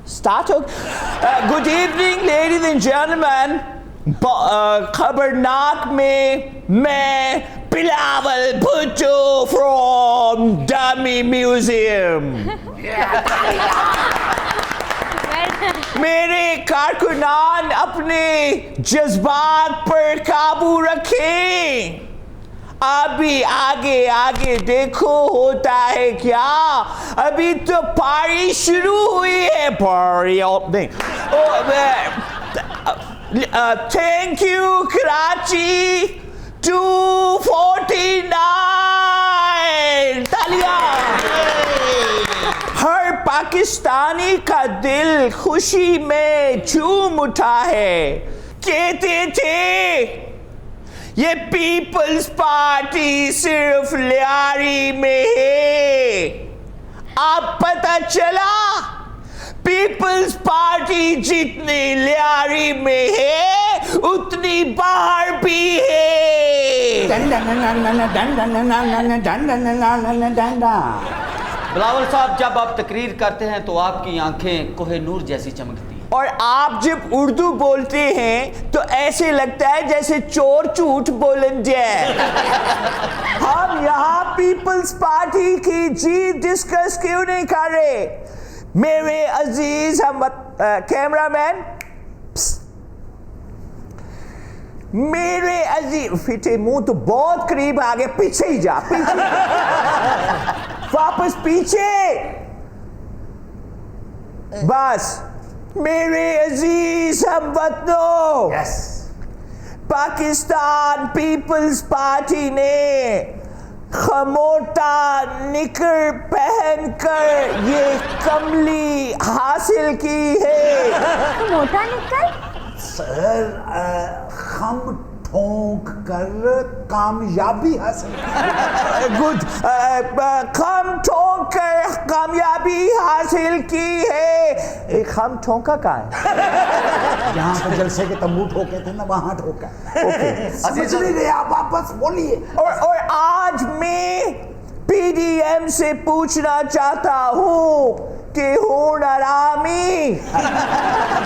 Start. Good evening, ladies and gentlemen. खबरनाक में मैं Bilawal Bhutto from Dummy Museum. मेरे कारकुनान अपने जज्बात पर काबू रखें. अभी आगे आगे देखो होता है क्या. अभी तो पारी शुरू हुई है. पारी नहीं. Thank you, Karachi. 249. तालियां. हर पाकिस्तानी का दिल खुशी में झूम उठा है. कहते थे ये पीपल्स पार्टी सिर्फ लियारी में है. अब पता चला पीपल्स पार्टी जितनी लियारी में है उतनी बाहर भी है. बिलावल साहब, जब आप तकरीर करते हैं तो आपकी आंखें कोहे नूर जैसी चमकती हैं. और आप जब उर्दू बोलते हैं तो ऐसे लगता है जैसे चोर झूठ बोलन जाए. हम यहाँ पीपल्स पार्टी की जीत डिस्कस क्यों नहीं कर रहे मेरे अजीज हम कैमरामैन. मेरे अजीज फिटे मुंह तो बहुत करीब आ गए. पीछे ही जा. पीछे वापस पीछे. बस. मेरे अजीज हमवतनों, पाकिस्तान पीपल्स पार्टी ने खमोटा निकर पहनकर ये कमली हासिल की है. खमोटा निकर? सर, खम ठोंक कर कामयाबी हासिल. गुड. खम ठोंक कर कामयाबी हासिल की है. एक खम ठोंका का है. यहाँ पे जलसे के तंबू ठोके थे ना, वहां ठोका. समझ नहीं रहे आप, वापस बोलिए. और आज मैं पीडीएम से पूछना चाहता हूँ कि हूँ नारामी.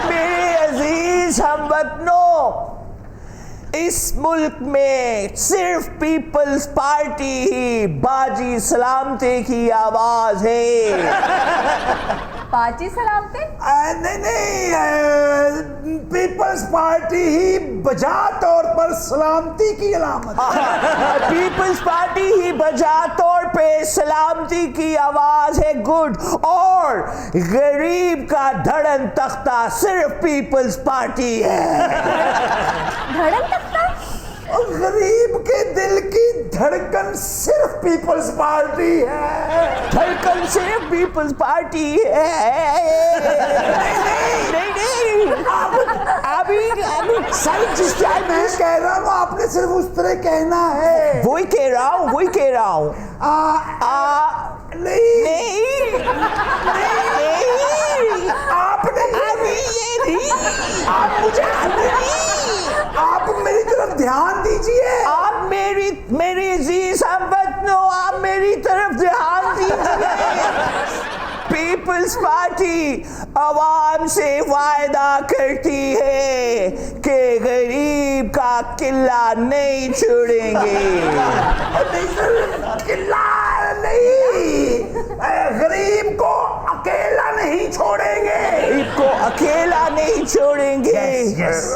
मेरे अजीज हमवतनों, इस मुल्क में सिर्फ पीपल्स पार्टी ही बाजी सलामती की आवाज है. बाजी सलामती? नहीं, पीपल्स पार्टी ही बजा तौर पर सलामती की अलामत. पीपल्स पार्टी ही बजा तौर पे सलामती की आवाज है. गुड. और गरीब का धड़न तख्ता सिर्फ पीपल्स पार्टी है. धड़न तख्ता? और गरीब के दिल की धड़कन सिर्फ पीपल्स पार्टी है. धड़कन सिर्फ पीपल्स पार्टी है. नहीं. अभी सर, जिस टाइम मैं कह रहा हूँ आपने सिर्फ उस तरह कहना है. वही कह रहा हूँ. नहीं. आपने आप मुझे आप मेरी तरफ ध्यान दीजिए. आप मेरी अजीज हमवतनों, आप मेरी तरफ ध्यान दीजिए. पीपल्स पार्टी आवाम से वायदा करती है कि गरीब का किला नहीं छोड़ेंगे. किला नहीं, गरीब को अकेला नहीं छोड़ेंगे. गरीब को अकेला नहीं छोड़ेंगे.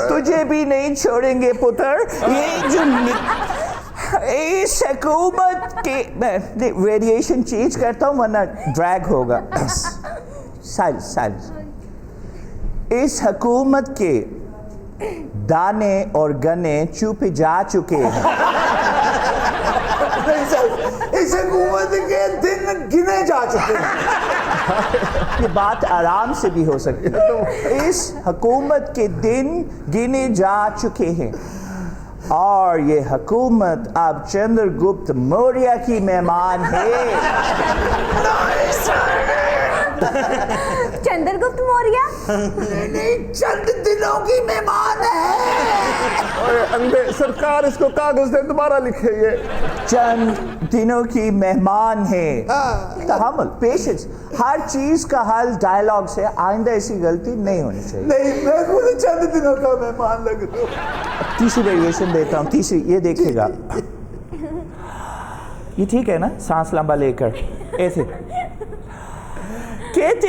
तुझे भी नहीं छोड़ेंगे पुत्र. ये जो इस हुकूमत के वेरिएशन चेंज करता हूँ वरना ड्रैग होगा. साइलेंस. इस हुकूमत के दाने और गने चुप जा चुके हैं. इस हुकूमत के दिन गिने जा चुके हैं. ये बात आराम से भी हो सकती है. तो इस हुकूमत के दिन गिने जा चुके हैं और ये हुकूमत अब चंद्रगुप्त मौर्य की मेहमान है. चंद्रगुप्त मौर्य। नहीं, चंद दिनों की मेहमान है। अरे अंधे सरकार, इसको कागज से दोबारा लिखे ये। चंद दिनों की मेहमान है। तहम्मुल, पेशेंस, हर चीज का हल डायलॉग से। आइंदा ऐसी गलती नहीं होनी चाहिए। नहीं, मैं खुद चंद दिनों का मेहमान लग रहा हूँ। तीसरी वेरिएशन देता हूँ, तीसरी, ये देखिएगा। ये ठीक है ना, सांस लंबा लेकर ऐसे कहते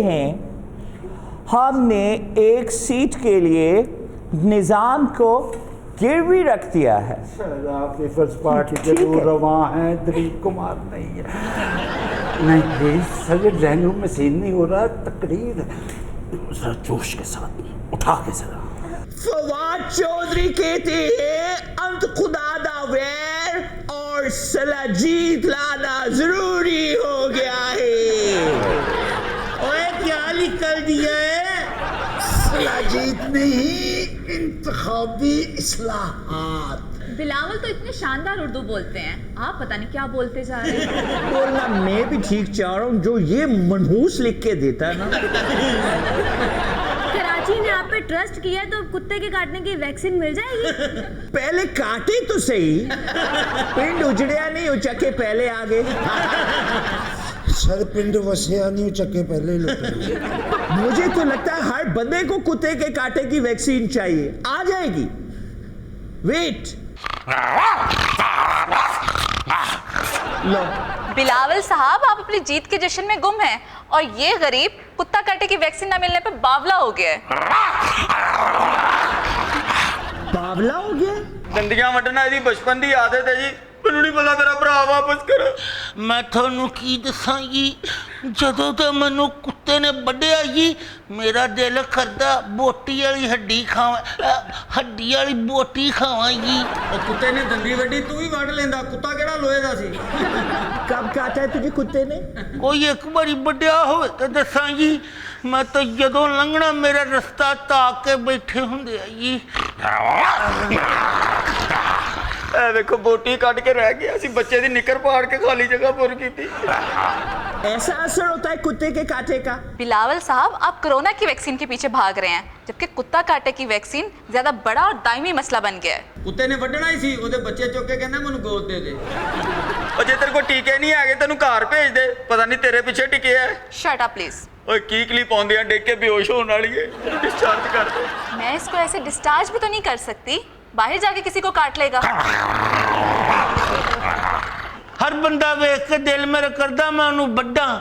हैं हमने एक सीट के लिए निजाम को गिरवी रख दिया है। आप पीपल्स पार्टी के ठीक है। रवा हैं, दिलीप कुमार नहीं है। नहीं प्लीज सर, ये ड्राइंग रूम में सीन नहीं हो रहा, तकरीर जरा जोश के साथ उठा के जरा। फवाद चौधरी कहते हैं अंत खुदा दा वैर और सला जीत लाना जरूरी हो गया है। ओए क्या निकल दिया है? सला जीत नहीं, इंतखाबी इस्लाहात। बिलावल तो इतने शानदार उर्दू बोलते हैं, आप पता नहीं क्या बोलते जा रहे हैं। बोलना मैं भी ठीक चाह रहा हूँ, जो ये मनहूस लिख के देता है ना। कराची ने आप पे ट्रस्ट किया तो कुत्ते के काटने की वैक्सीन मिल जाएगी। पहले काटे तो सही, पिंड उजड़िया नहीं उचके पहले आ गए। सर पिंड वसिया नहीं चक्के पहले लुटे। मुझे तो लगता है हर बंदे को कुत्ते के काटे की वैक्सीन चाहिए। आ जाएगी, वेट। लो, बिलावल साहब, आप अपनी जीत के जश्न में गुम हैं और ये गरीब कुत्ता काटे की वैक्सीन न मिलने पे बावला हो गया है। बावला हो गया? दंदियां वड्डना ਇਹਦੀ ਬਚਪਨ ਦੀ ਆਦਤ ਹੈ ਜੀ। ਮੈਨੂੰ ਨਹੀਂ ਪਤਾ, ਮੇਰਾ ਭਰਾ ਵਾਪਸ ਕਰੋ। ਮੈਂ ਤੁਹਾਨੂੰ ਕੀ ਦੱਸਾਂ ਜੀ, ਜਦੋਂ ਤਾਂ ਮੈਨੂੰ ਕੁੱਤੇ ਨੇ ਵੱਢਿਆ ਜੀ, ਮੇਰਾ ਦਿਲ ਕਰਦਾ ਬੋਟੀ ਵਾਲੀ ਹੱਡੀ ਖਾਵਾਂ, ਹੱਡੀ ਵਾਲੀ ਬੋਟੀ ਖਾਵਾਂ ਜੀ। ਉਹ ਕੁੱਤੇ ਨੇ ਦੰਦੀ ਵੱਡੀ, ਤੂੰ ਵੀ ਵੱਢ ਲੈਂਦਾ। ਕੁੱਤਾ ਕਿਹੜਾ ਲੋਹੇ ਦਾ ਸੀ? कब काटा है तुझे कुत्ते ने? ਕੋਈ ਇੱਕ ਵਾਰੀ ਵੱਢਿਆ ਹੋਵੇ ਤਾਂ ਦੱਸਾਂ ਜੀ, ਮੈਂ ਤਾਂ ਜਦੋਂ ਲੰਘਣਾ ਮੇਰਾ ਰਸਤਾ ਤਾਕ ਕੇ ਬੈਠੇ ਹੁੰਦੇ ਆ ਜੀ। ਇਹ ਵੇਖੋ ਬੋਟੀ ਕੱਢ ਕੇ ਰਹਿ ਗਿਆ ਸੀ, ਬੱਚੇ ਦੀ ਨਿੱਕਰ ਪਾੜ ਕੇ ਖਾਲੀ ਜਗ੍ਹਾ ਪੁਰ ਕੀਤੀ। ऐसा असर होता है कुत्ते के काटे का? बिलावल साहब, आप कोरोना की वैक्सीन के पीछे भाग रहे हैं, जबकि कुत्ता काटे की वैक्सीन ज्यादा बड़ा और दायमी मसला बन गया है। ਕੁੱਤੇ ਨੇ ਵੱਢਣਾ ਹੀ ਸੀ, ਉਹਦੇ ਬੱਚੇ ਚੁੱਕ ਕੇ ਕਹਿੰਦਾ ਮੈਨੂੰ ਗੋਦ ਦੇ ਦੇ। ਉਹ ਜੇ ਤੇਰੇ ਕੋਲ ਟੀਕੇ ਨਹੀਂ ਹੈਗੇ ਤੈਨੂੰ ਘਰ ਭੇਜ ਦੇ, ਪਤਾ ਨਹੀਂ ਤੇਰੇ ਪਿੱਛੇ ਟਿਕੇ ਐ। Shut up please. ਓਏ ਕੀ ਕਲਿਪ ਆਉਂਦੇ ਆ, ਡਿੱਗ ਕੇ ਬੇਹੋਸ਼ ਹੋਣ ਵਾਲੀ ਏ, ਡਿਸਚਾਰਜ ਕਰ ਦੇ। मैं इसको ऐसे डिस्चार्ज भी तो नहीं कर सकती, बाहर जाके किसी को काट लेगा। ਹਰ ਬੰਦਾ ਵੇਖ ਕੇ ਦਿਲ ਮੇਰਾ ਕਰਦਾ ਮੈਂ ਉਹਨੂੰ ਵੱਢਾਂ,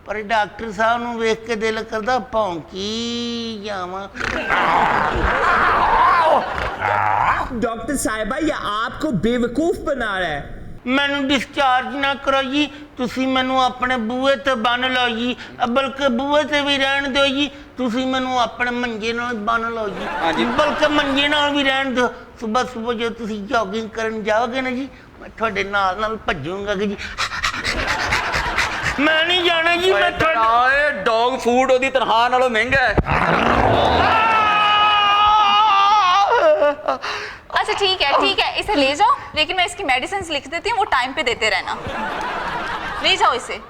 ਪਰ ਡਾਕਟਰ ਸਾਹਿਬ ਨੂੰ ਵੇਖ ਕੇ ਦਿਲ ਕਰਦਾ ਭੌਂਕੀ ਜਾਵਾਂ। डॉक्टर साहिबा, ये आपको बेवकूफ बना रहा है। ਮੈਨੂੰ ਡਿਸਚਾਰਜ ਨਾ ਕਰੋ ਜੀ, ਤੁਸੀਂ ਮੈਨੂੰ ਆਪਣੇ ਬੂਹੇ ਤੇ ਬੰਨ ਲਓ ਜੀ, ਬਲਕਿ ਬੂਹੇ ਤੇ ਵੀ ਰਹਿਣ ਦਿਓ ਜੀ, ਤੁਸੀਂ ਮੈਨੂੰ ਆਪਣੇ ਮੰਜੇ ਨਾਲ ਬੰਨ ਲਓ ਜੀ, ਬਲਕਿ ਮੰਜੇ ਨਾਲ ਵੀ ਰਹਿਣ ਦਿਓ। ਸੁਬਹ ਸੁਬਹ ਜਦੋਂ ਤੁਸੀਂ ਜੋਗਿੰਗ ਕਰਨ ਜਾਓਗੇ ਨਾ ਜੀ, ਮੈਂ ਤੁਹਾਡੇ ਨਾਲ ਨਾਲ ਭੱਜੂਗਾ ਜੀ। ਮੈਂ ਨਹੀਂ ਜਾਣਾ ਜੀ, ਮੈਂ ਓਏ ਡੌਗ ਫੂਡ ਉਹਦੀ ਤਨਖਾਹ ਨਾਲੋਂ ਮਹਿੰਗਾ ਹੈ। अच्छा ठीक है, इसे ले जाओ, लेकिन मैं इसकी मेडिसिन लिख देती हूँ, वो टाइम पे देते रहना। ले जाओ इसे।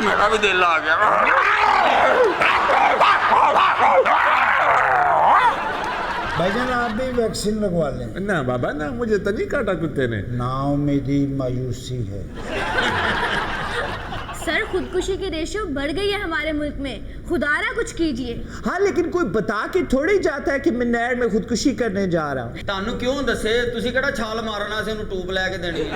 मेरा भी दिल आ गया। भाईजान आप भी वैक्सीन लगवा लें। ना बाबा ना, मुझे तो नहीं काटा कुत्ते ने। नाव मेरी मायूसी है। सर, खुदकुशी की रेशियो बढ़ गई है हमारे मुल्क में, खुदारा कुछ कीजिए। हाँ, लेकिन कोई बता के थोड़ी जाता है कि मैं नहर में खुदकुशी करने जा रहा हूँ। ਤੁਹਾਨੂੰ ਕਿਉਂ ਦੱਸੇ? ਤੁਸੀਂ ਕਿਹੜਾ ਛਾਲ ਮਾਰਨਾ ਸੀ, ਉਹਨੂੰ ਟੂਬ ਲੈ ਕੇ ਦੇਣੀ ਹੈ।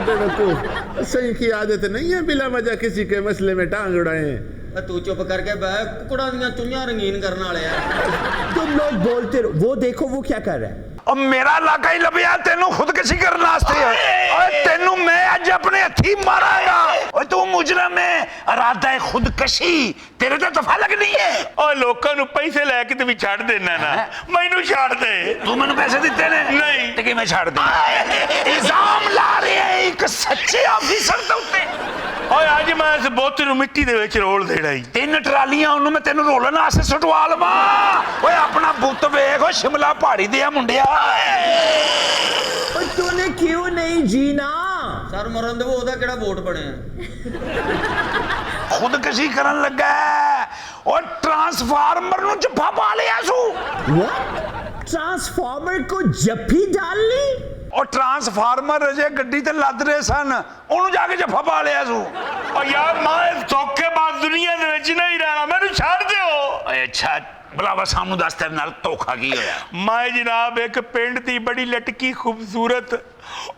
बेवकूफ, सही की आदत नहीं है बिला वजह किसी के मसले में टांग उड़ाए। ਤੂੰ ਚੁੱਪ ਕਰਕੇ ਬਹਿ, ਕੁਕੜਾਂ ਦੀਆਂ ਚੁੰਝਾਂ ਰੰਗੀਨ ਕਰਨ ਵਾਲੇ ਆ। तुम लोग बोलते रहो, वो देखो वो क्या कर रहा है। और मेरा इलाका ही लभया तेनू खुदकशी करने वास्ते है। और तेनू मैं अज अपने हथी मारांगा। और तू मुजरम है, इरादा है खुदकशी, तेरे ते दफा लगनी है। और लोकां नू पैसे लेके ते भी छड़ देना ना, मैनू छड़ दे। तू मैनू पैसे दिते ने? नहीं। ते कि मैं छड़ दे? इल्जाम ला रहे हैं एक सच्चे ऑफिसर दे उत्ते। ओए अज मैं इस बोते नू मिट्टी दे विच रोल देना ही। 3 ट्रालियां ओनू मैं तेनू रोलन वास्ते सुटवा लवां। ओए अपना बुत वेख, ओ शिमला पहाड़ी दिया मुंडिया। और तूने क्यों नहीं जीना? सर मरन दे ओदा केड़ा वोट बनया? खुदकशी करन लगा है और ट्रांसफार्मर नु जफ्फा पा लिया सू। ट्रांसफार्मर को जफ्फी डाल ली? और ट्रांसफार्मर अजे गड्डी ते लद रहे सन, ओनू जाके जफ्फा पा लिया सू। ओ यार मैं धोखेबाज दुनिया दे विच नहीं रहना, मैनू छड़ दिओ। अच्छा भलावा सानू दस तेरे नाल धोखा की होया? मैं जनाब एक पिंड दी बड़ी लटकी खूबसूरत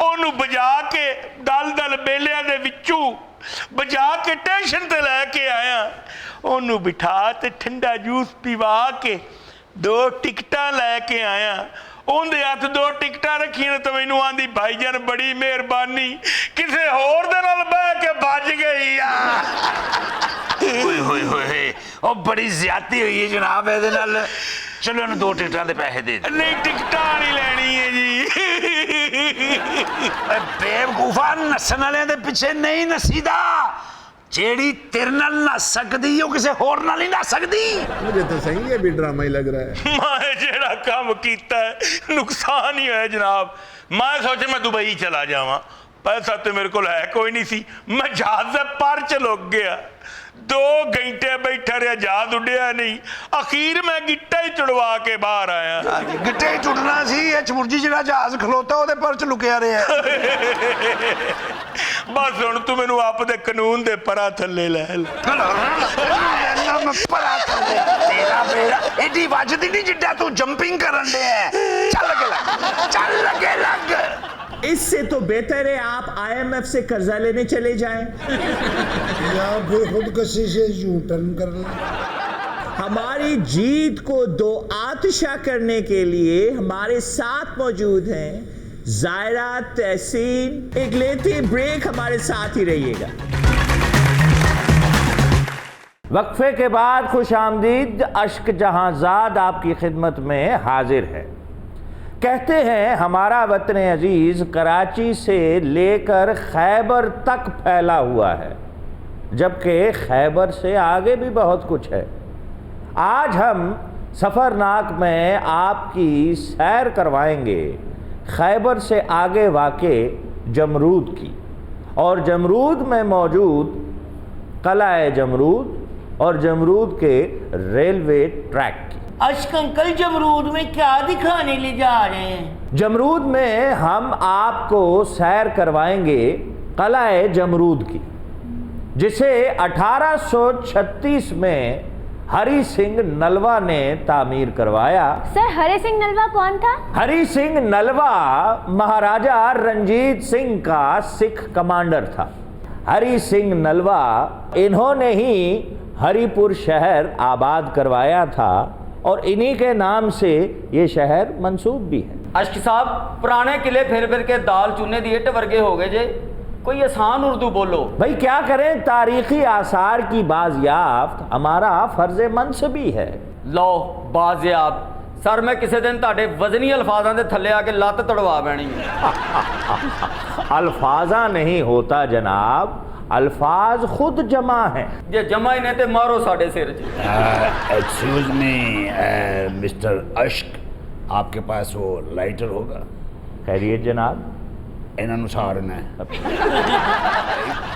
ओनू बजा के दल बेलियां दे विचों बजा के स्टेशन ते लेके आया। ओनू बिठा ते ठंडा जूस पिवा के 2 टिकटां लेके आया। उनके हाथ 2 टिकटां रखियां तो मैनू आंदी भाईजान बड़ी मेहरबानी, किसे होर दे नाल बह के बच गई आ। ओए होए होए ओ बड़ी ज्यादती हुई है जनाब ਇਹਦੇ ਨਾਲ। चलो इन्हें 2 टिकटां दे पैसे दे दे। नहीं टिकटां नहीं लेनी है जी। बेवकूफा नस्सन वाले दे पीछे नहीं नसीदा। जेड़ी तेरे नाल नस सकदी ओ किसे होर नाल नहीं नस सकदी। मुझे तो सही है भी ड्रामा ही लग रहा है। मैं जेड़ा काम कीता है नुकसान ही है जनाब। मैं सोचे मैं दुबई चला जावां, पैसा तो मेरे को है कोई नहीं सी। मैं जहाज से पर चलुक गया, 2 घंटे बैठा रहा, जहाज उड़िया नहीं। अखीर मैं गिट्टा ही चुड़वा के बाहर आया। गिट्टे ही चुड़ना सी, ये चमुरजी जेड़ा जहाज खलोता ओदे पर च लुकिया रहा। बस हुण तू मैनू आपदे कानून दे परा थल्ले लै तेरा बेड़ा एडी वजदी नहीं जिड्डा तू जंपिंग करन दे। चल लगे लग, चल लगे लग। इससे तो बेहतर है आप IMF से कर्जा लेने चले जाएं। या फिर खुदकशी से यू टर्न कर लें। हमारी जीत को 2 आतिशा करने के लिए हमारे साथ मौजूद हैं जायरा, तहसीन। एक लेती ब्रेक, हमारे साथ ही रहिएगा। वक्फे के बाद खुश आमदीद अश्क जहांजाद आपकी खिदमत में हाजिर है। कहते हैं हमारा वतन अजीज कराची से लेकर खैबर तक फैला हुआ है, जबकि खैबर से आगे भी बहुत कुछ है। आज हम सफरनाक में आपकी सैर करवाएंगे खैबर से आगे वाक़े जमरूद की, और जमरूद में मौजूद कलाए जमरूद और जमरूद के रेलवे ट्रैक की। अश्क अंकल जमरूद में क्या दिखाने ले जा रहे हैं? जमरूद में हम आपको सैर करवाएंगे कलाए जमरूद की, जिसे 1836 में हरि सिंह नलवा ने तामीर करवाया। सर हरि सिंह नलवा कौन था? हरि सिंह नलवा महाराजा रंजीत सिंह का सिख कमांडर था। हरि सिंह नलवा इन्होंने ही हरिपुर शहर आबाद करवाया था और इन्हीं के नाम से ये शहर मंसूब भी है। अश्क साहब पुराने किले फिर फिर के दाल चूने दिए टवर्गे हो गए जे, कोई आसान उर्दू बोलो। भाई क्या करें, तारीखी आसार की बाजियाफ्त हमारा फर्ज मनसबी है। लो बाजियाब सर, मैं किसी दिन ताड़े वजनी अल्फाजा के थले आके लत तड़वा बैनी। अल्फाजा नहीं होता जनाब, अल्फाज खुद जमा है। जे जमा ही नहीं तो मारो साढ़े सिर। एक्सक्यूज मी मिस्टर अश्क, आपके पास वो लाइटर होगा? खैरियत जनाब? इन अनुसार है।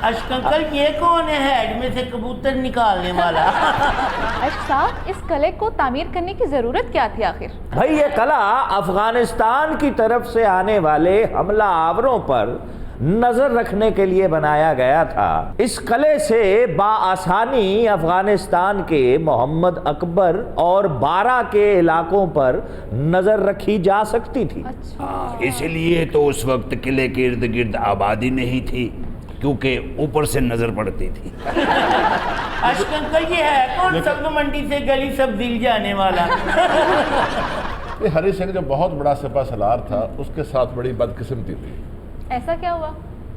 अश्क अंकल ये कौन है हेड में से कबूतर निकालने वाला? अश्क साहब इस कले को तामीर करने की जरूरत क्या थी आखिर? भाई ये कला अफगानिस्तान की तरफ से आने वाले हमला आवरों पर नजर रखने के लिए बनाया गया था। इस कले से बाआसानी अफगानिस्तान के मोहम्मद अकबर और बारा के इलाकों पर नजर रखी जा सकती थी। हाँ, इसलिए तो उस वक्त किले के इर्द गिर्द आबादी नहीं थी, क्योंकि ऊपर से नजर पड़ती थी। अश्क अंकल ये है कौन सब्ज मंडी से गली सब्जी जाने वाला? ये हरि सिंह जो बहुत बड़ा सिपा सलार था, उसके साथ बड़ी बदकिस्मती थी। ऐसा क्या हुआ?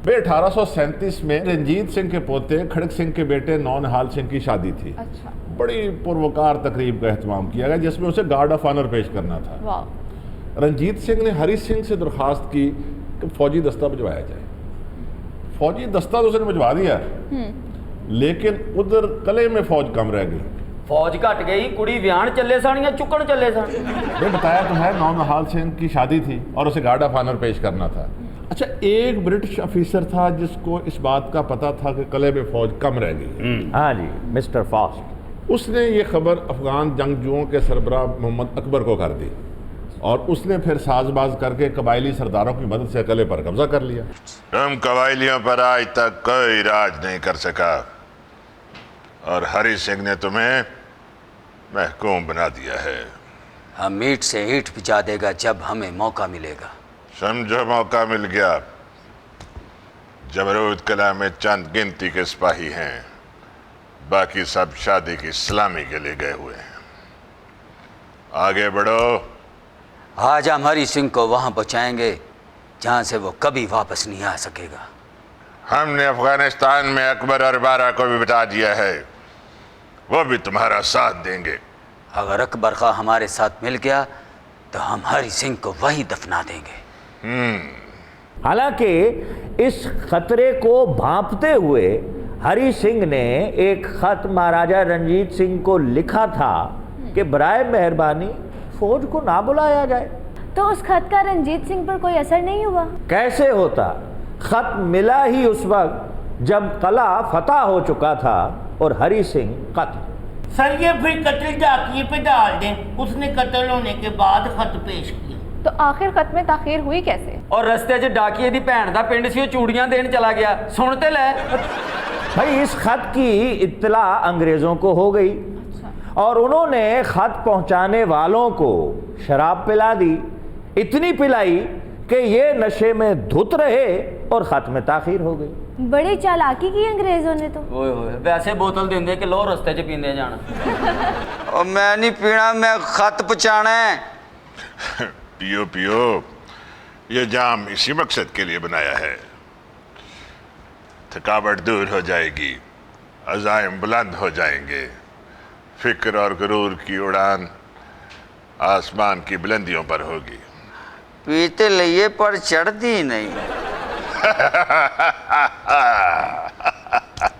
1837 में रंजीत सिंह के पोते खड़क सिंह के बेटे नौनिहाल सिंह की शादी थी। अच्छा। बड़ी पुरवकार तकरीब का एहतमाम किया गया, जिसमें उसे गार्ड ऑफ ऑनर पेश करना था। वाह। रंजीत सिंह ने हरि सिंह से दरख्वास्त की कि फौजी दस्ता भिजवाया जाए। फौजी दस्ता तो उसने भिजवा दिया, लेकिन उधर कले में फौज कम रह गई। फौज घट गई, कुड़ी व्याहन चले सन या चुकन चले सन? ये बताया तो है, नौनिहाल से इनकी शादी थी और उसे गार्ड ऑफ ऑनर पेश करना था। अच्छा, एक ब्रिटिश ऑफिसर था जिसको इस बात का पता था कि किले में फौज कम रह गई। हाँ जी, मिस्टर फास्ट। उसने ये खबर अफगान जंगजुओं के सरबराह मोहम्मद अकबर को कर दी और उसने फिर साजबाज करके कबायली सरदारों की मदद से किले पर कब्जा कर लिया। तुम कबायलियों पर आज तक कोई राज नहीं कर सका और हरी सिंह ने तुम्हें महकूम बना दिया है। हम ईंट से ईंट पिचा देगा जब हमें मौका मिलेगा। समझो मौका मिल गया। जमरूद किला में चंद गिनती के सिपाही हैं, बाकी सब शादी की सलामी के लिए गए हुए हैं। आगे बढ़ो। आज हम हरी सिंह को वहां पहुंचाएंगे जहां से वो कभी वापस नहीं आ सकेगा। हमने अफगानिस्तान में अकबर और बारा को भी बता दिया है, वो भी तुम्हारा साथ देंगे। अगर अकबर खां हमारे साथ मिल गया तो हम हरी सिंह को वहीं दफना देंगे। हालांकि इस खतरे को भांपते हुए हरी सिंह ने एक खत महाराजा रंजीत सिंह को लिखा था कि बराए मेहरबानी फौज को ना बुलाया जाए। तो उस खत का रंजीत सिंह पर कोई असर नहीं हुआ? कैसे होता? खत मिला ही उस वक्त जब किला फतह हो चुका था और हरी सिंह कत्ल। सर ये फिर कत्ल डाकिए पे डाल दें। उसने कत्ल होने के बाद खत पेश किया। तो आखिर खत में ताखीर हुई कैसे? और रस्ते 'ਚ डाकिए दी भैन दा पिंड सी, चूड़ियां देन चला गया। सुन ते लै भाई, इस खत की इत्तला अंग्रेजों को हो गई और उन्होंने खत पहुंचाने वालों को शराब पिला दी, इतनी पिलाई कि ये नशे में धुत रहे और खत में ताखीर हो गई। बड़ी चालाकी की अंग्रेजों ने तो। ओए होए, वैसे बोतल देंदे कि लो रस्ते 'ਚ पींदे जाना। और मैं नहीं पीना, मैं खत पहुंचाना है। पियो पियो, ये जाम इसी मकसद के लिए बनाया है। थकावट दूर हो जाएगी, अज़ाइम बुलंद हो जाएंगे, फिक्र और गुरूर की उड़ान आसमान की बुलंदियों पर होगी। पीते लिए पर चढ़ती नहीं।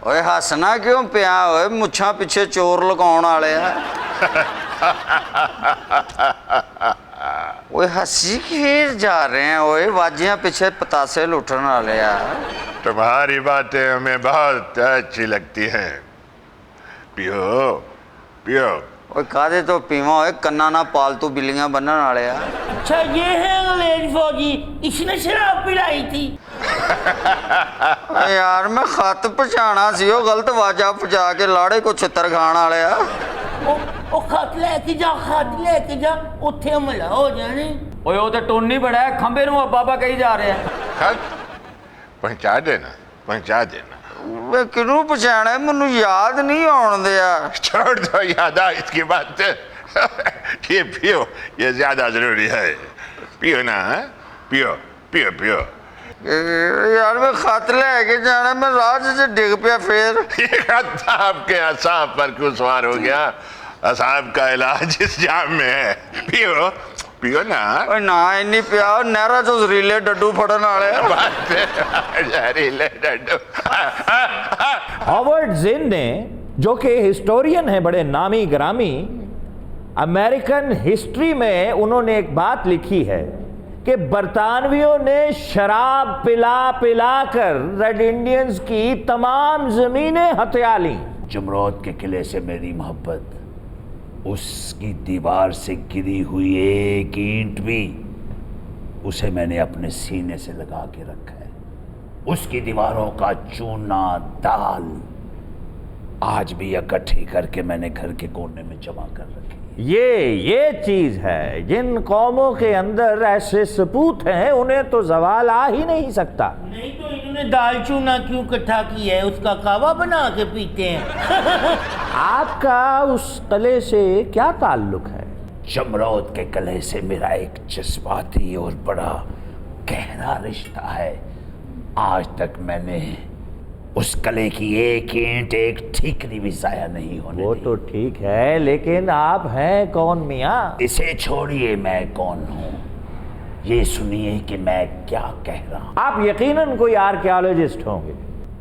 ओए हंसना क्यों पिया? ओए मुच्छां पिछे चोर लगाउण वाले आ। ओए हंसी खेर जा रहे हैं। ओए वाजियां पीछे पतासे लुटने वाले आ। तुम्हारी बातें हमें बहुत अच्छी लगती हैं। पियो पियो। ओए कादे तो पीवा? ओए कन्ना ना पालतू बिल्लियां बनने वाले आ। अच्छा ये है अंग्रेज फौजी, इसने शराब पिलाई थी। यार मैं खत पहुंचाना सी, ओ गलत वाजा पहुंचा के लाड़े को छितर खाण वाले आ। ओ खत लेके जा, उत्थे हमला हो जाने। ओए वो तो टोनी बड़ा है, खंबे नूं बाबा कही जा रहे हैं। खत पहुंचा देना, पहुंचा देना। वे किनू पहुंचाना है? मैनू याद नहीं आउण दिया। छोड़ दो याद आ इसकी बात। ये पियो, ये ज्यादा जरूरी है। पियो ना, पियो पियो पियो। यार मैं खत लेके जाना, मैं राह च डिग पिया फिर। ये खत आपके असाब पर क्यों सवार हो गया? असाब का इलाज इस जाम में है। पियो पियो ना। ओए ना इन्नी पिया, नहरा चो जहरीले डड्डू फड़न वाले। जहरीले डड्डू। हॉवर्ड जिन ने, जो कि हिस्टोरियन है बड़े नामी ग्रामी, अमेरिकन हिस्ट्री में उन्होंने एक बात लिखी है कि बरतानवियों ने शराब पिला पिला कर रेड इंडियंस की तमाम जमीनें हथिया ली। जमरौद के किले से मेरी मोहब्बत, उसकी दीवार से गिरी हुई एक ईंट भी, उसे मैंने अपने सीने से लगा के रखा है। उसकी दीवारों का चूना दाल आज भी इकट्ठी करके मैंने घर के कोने में जमा कर रखी। ये चीज है, जिन कौमों के अंदर ऐसे सपूत हैं उन्हें तो जवाल आ ही नहीं सकता। नहीं तो इन्होंने दाल चूना क्यों इकट्ठा किया है? उसका कावा बना के पीते हैं। आपका उस किले से क्या ताल्लुक है? जमरौद के किले से मेरा एक जज्बाती और बड़ा गहरा रिश्ता है। आज तक मैंने उस किले की एक ईंट, एक ठीकरी भी जाया नहीं होने वो दी। तो ठीक है, लेकिन आप हैं कौन मियाँ? इसे छोड़िए मैं कौन हूँ, ये सुनिए कि मैं क्या कह रहा हूँ। आप यकीनन कोई आर्कियोलॉजिस्ट होंगे।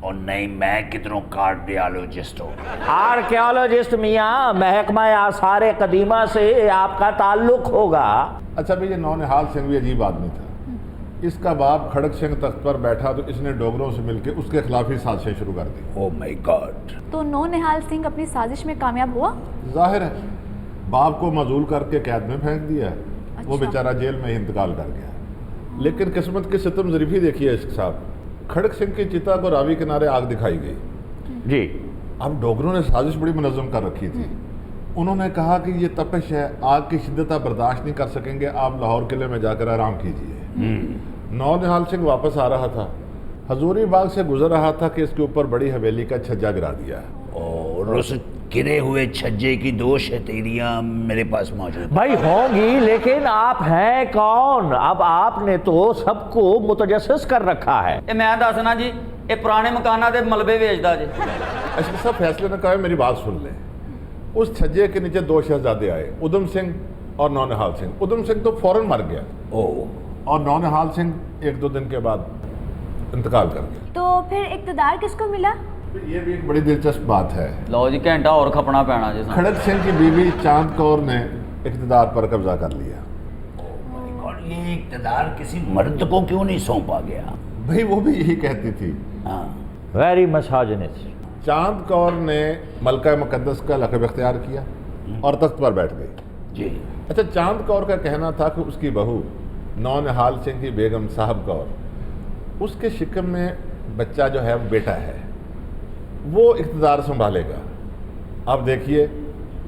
और नहीं मैं कितनों कार्डियोलॉजिस्ट हूँ। आर्कियोलॉजिस्ट मियाँ, महकमा आसार कदीमा से आपका ताल्लुक होगा। अच्छा भाई, ये नौनिहाल सिंह भी अजीब आदमी था। इसका बाप खड़क सिंह तख्त पर बैठा तो इसने डोगरों से मिलकर उसके खिलाफ ही साजिशें शुरू कर दी। Oh my God. तो नौनिहाल सिंह अपनी साजिश में कामयाब हुआ? जाहिर है, बाप को मजूल करके कैद में फेंक दिया। वो बेचारा जेल में ही इंतकाल कर गया। लेकिन किस्मत की सितम ज़रीफ़ी देखिए इसके साथ। खड़क सिंह की चिता को रावी किनारे आग दिखाई गई जी। अब डोगरों ने साजिश बड़ी मुनज़्ज़म कर रखी थी। उन्होंने कहा कि ये तपिश है, आग की शिद्दत आप बर्दाश्त नहीं कर सकेंगे, आप लाहौर किले में जाकर आराम कीजिए। नौनिहाल सिंह वापस आ रहा था, हजूरी बाग से गुजर रहा था कि इसके ऊपर बड़ी हवेली का छज्जा गिरा दिया। और उस गिरे हुए छज्जे की 2 शतीरियां मेरे पास मौजूद भाई होंगी, लेकिन आप हैं कौन? अब आपने तो सबको मुतजस्सिस कर रखा है। ਇਹ ਮੈਂ ਦੱਸਣਾ ਜੀ, ਇਹ ਪੁਰਾਣੇ ਮਕਾਨਾਂ ਦੇ ਮਲਬੇ ਵੇਚਦਾ ਜੀ। अशरफ साहब फैसले ने कहा मेरी बात सुन लें। उस छज्जे के नीचे 2 शहजादे आए, उधम सिंह और नौनिहाल सिंह। उधम सिंह तो फौरन मर गया और नौनिहाल सिंह 1-2 दिन के बाद इंतकाल कर गया। तो फिर इक़्तिदार किसको मिला? ये भी एक बड़ी दिलचस्प बात है। ਲਓ ਜੀ, ਘੰਟਾ ਹੋਰ ਖਪਣਾ ਪੈਣਾ ਜੀ ਸਾਨੂੰ। खड़क सिंह की बीवी चांद कौर ने इक़्तिदार पर कब्जा कर लिया। और ये इक़्तिदार किसी मर्द को क्यों नहीं सौंपा गया? भाई वो भी यही कहती थी। हाँ, वेरी मिसोजिनिस्ट। चांद कौर ने मलका मुकद्दस का लक़ब इख्तियार किया और तख्त पर बैठ गई जी। अच्छा, चांद कौर का कहना था कि उसकी बहू नौनिहाल सिंह की बेगम साहब कौर, उसके शिकम में बच्चा जो है वो बेटा है, वो इक़्तिदार संभालेगा। अब देखिए,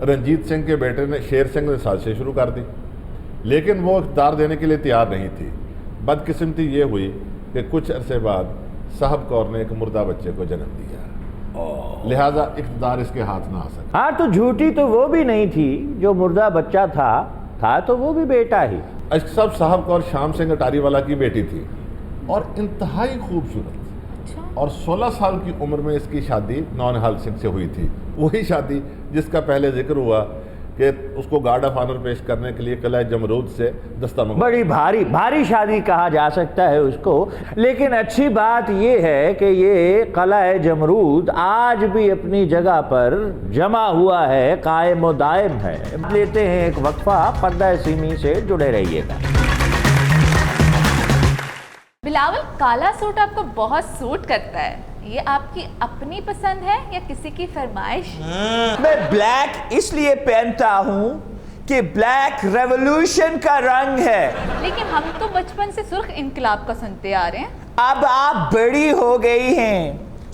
रंजीत सिंह के बेटे ने शेर सिंह ने साजिशें शुरू कर दी, लेकिन वो इक़्तिदार देने के लिए तैयार नहीं थी। बदकिस्मती ये हुई कि कुछ अरसे बाद साहब कौर ने एक मुर्दा बच्चे को जन्म दिया, लिहाजा इक़्तिदार इसके हाथ ना आ सका। हाँ, तो झूठी तो वो भी नहीं थी, जो मुर्दा बच्चा था तो वो भी बेटा ही। अशक साहब, साहब कौर शाम सिंह अटारी वाला की बेटी थी और इंतहाई खूबसूरत। और 16 साल की उम्र में इसकी शादी नौनिहाल सिंह से हुई थी। वही शादी जिसका पहले जिक्र हुआ कि उसको गार्ड ऑफ ऑनर पेश करने के लिए किला जमरूद से दस्ता मंगवा। बड़ी भारी शादी कहा जा सकता है उसको। लेकिन अच्छी बात ये है कि ये किला जमरूद आज भी अपनी जगह पर जमा हुआ है, कायम व दायम है। लेते हैं एक वक्फा, पर्दा सीमी से जुड़े रहिएगा। बिलावल, काला सूट आपको बहुत सूट करता है। ये आपकी अपनी पसंद है या किसी की फरमाइश? मैं ब्लैक इसलिए पहनता हूँ कि ब्लैक रेवोल्यूशन का रंग है। लेकिन हम तो बचपन से सुर्ख इनकलाब का सुनते आ रहे हैं। अब आप बड़ी हो गई हैं,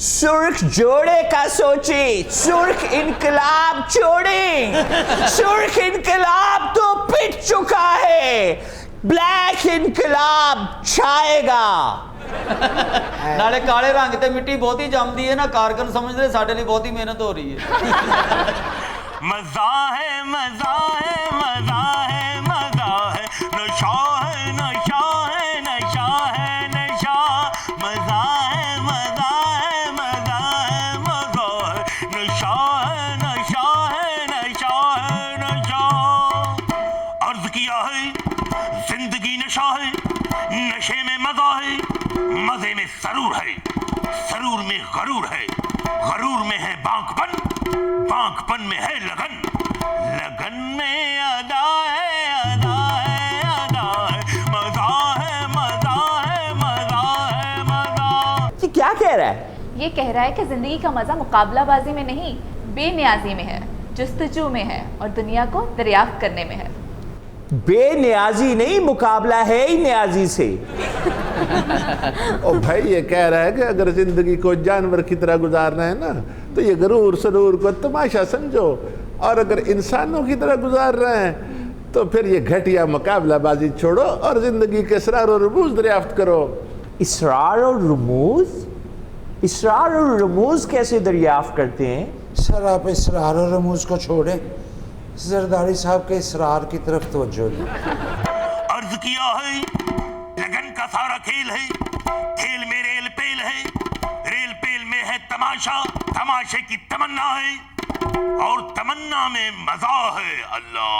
सुर्ख जोड़े का सोचे, सुर्ख इनकलाब छोड़े। सुर्ख इनकलाब तो पिट चुका है, ब्लैक इनकलाब छाएगा। ਨਾਲੇ ਕਾਲੇ ਰੰਗ ਤੇ ਮਿੱਟੀ ਬਹੁਤੀ ਜੰਮਦੀ ਹੈ ਨਾ, ਕਾਰਕਨ ਸਮਝਦੇ ਸਾਡੇ ਲਈ ਬਹੁਤੀ ਮਿਹਨਤ ਹੋ ਰਹੀ ਹੈ। मजा है मजा है मजा है मजा है, नशा है नशा है नशा है नशा, मजा है मजा है मजा है मजा है, नशा है नशा है नशा है नशा। अर्ज किया है जिंदगी नशा है, नशे में मजा है, मजे में सरूर है, सरूर में गरूर है, गरूर में है बांकपन, बांकपन में है लगन, लगन में अदा है अदा है अदा है, मजा है मजा है मजा है मजा। ये क्या कह रहा है? ये कह रहा है कि जिंदगी का मजा मुकाबलाबाजी में नहीं, बेनियाजी में है, जुस्तजू में है और दुनिया को दरियाफ्त करने में है। बेनियाजी नहीं, मुकाबला है ही नियाजी से। और भाई ये कह रहा है कि अगर जिंदगी को जानवर की तरह गुजारना है ना, तो ये गरूर सरूर को तमाशा समझो, और अगर इंसानों की तरह गुजार रहे हैं तो फिर ये घटिया मुकाबलाबाजी छोड़ो और जिंदगी के इसरार और रमूज दरियाफ्त करो। इसरार और रमूज? इसरार और रमूज कैसे दरियाफ्त करते हैं? सर, आप इसरार और रमूज को छोड़ें, जरदारी साहब के इसरार की तरफ तवज्जो दें। अर्ज किया है लगन का सारा खेल है, खेल में रेल पेल है, रेल पेल में है तमाशा, तमाशे की तमन्ना है और तमन्ना में मजा है। अल्लाह,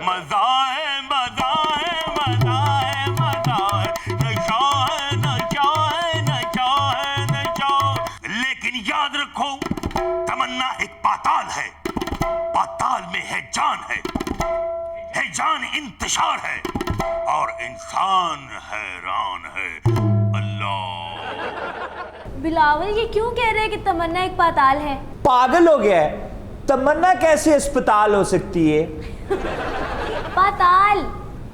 मजा है मजा है मजा है मजा है, नशा है नशा है नशा है इंतशार है और इंसान हैरान है। अल्लाह। बिलावल ये क्यों कह रहे हैं कि तमन्ना एक पाताल है? पागल हो गया है? तमन्ना कैसे अस्पताल हो सकती है? पाताल।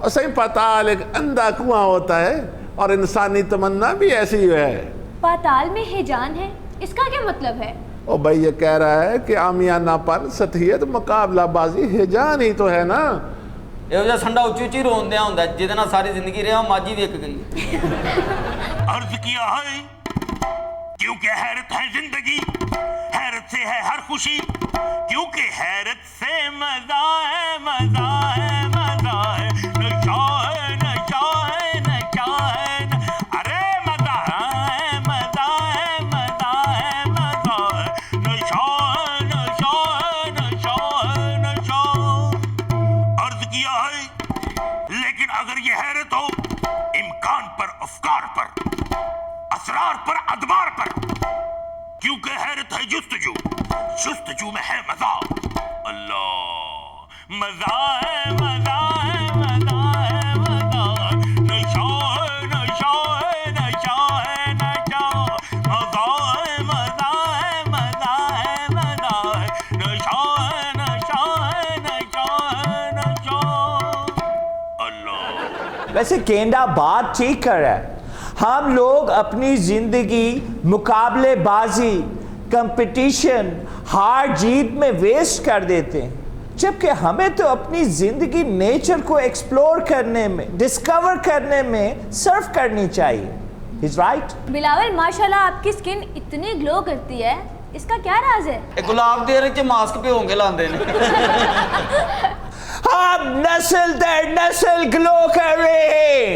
और सही पाताल एक अंधा कुआं होता है और इंसानी तमन्ना भी ऐसी ही है। पाताल में हिजान है, इसका क्या मतलब है? ओ भाई ये कह रहा है कि आमियानापन, सतहियत, मुकाबलाबाजी हिजान ही तो है ना। ਇਹੋ ਜਿਹਾ ਸੰਡਾ ਉੱਚੀ ਉੱਚੀ ਰੋਂਦਿਆ ਹੁੰਦਾ ਜਿਹਦੇ ਨਾਲ ਸਾਰੀ ਜ਼ਿੰਦਗੀ ਰਿਹਾ ਮਾਝੀ ਵਿਕ ਗਈ। अर्ज किया है क्योंकि हैरत है जिंदगी, हैरत से है हर खुशी, क्योंकि हैरत से मजा है, मजा है, मजा है, नशा है, नशा है, नशा है, अरे मजा है, मजा है, मजा है, मजा है, नशा है, नशा है, नशा है, नशा। अर्ज किया है लेकिन अगर ये हैरत हो इम्कान पर, अफकार पर, असरार पर, अदबार पर, क्योंकि हैरत है जुस्तजू, जुस्तजू में है मजा। अल्लाह, मजा है, मजा है, मजा है, मजा है, नशा है, नशा है, नशा है, नशा, मजा है, मजा है, मजा है, मजा है, नशा है, नशा है, नशा है, नशा। अल्लाह। वैसे केंडा बात ठीक कर रहा है। हम लोग अपनी जिंदगी मुकाबलेबाजी, कंपटीशन, हार जीत में वेस्ट कर देते हैं, जबकि हमें तो अपनी जिंदगी नेचर को एक्सप्लोर करने में, डिस्कवर करने में सर्व करनी चाहिए। Is right? बिलावल माशाल्लाह आपकी स्किन इतनी ग्लो करती है, इसका क्या राज है? ਇਹ ਗੁਲਾਬ ਦੇ ਵਿੱਚ ਮਾਸਕ ਭਿਓਂਗੇ ਲਾਉਂਦੇ ਨੇ। हम नस्ल दर नस्ल ग्लो कर रहे हैं,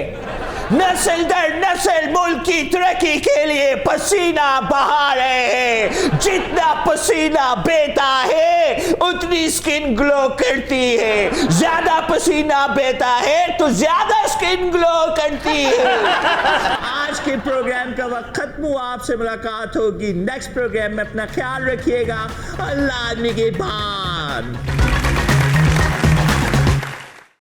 नस्ल दर नस्ल मुल्क की तरक्की के लिए पसीना बहा रहे हैं। जितना पसीना बहता है उतनी स्किन ग्लो करती है, ज्यादा पसीना बहता है तो ज्यादा स्किन ग्लो करती है। आज के प्रोग्राम का वक्त खत्म हुआ, आपसे मुलाकात होगी नेक्स्ट प्रोग्राम में। अपना ख्याल रखिएगा। अल्लाह निगहबान।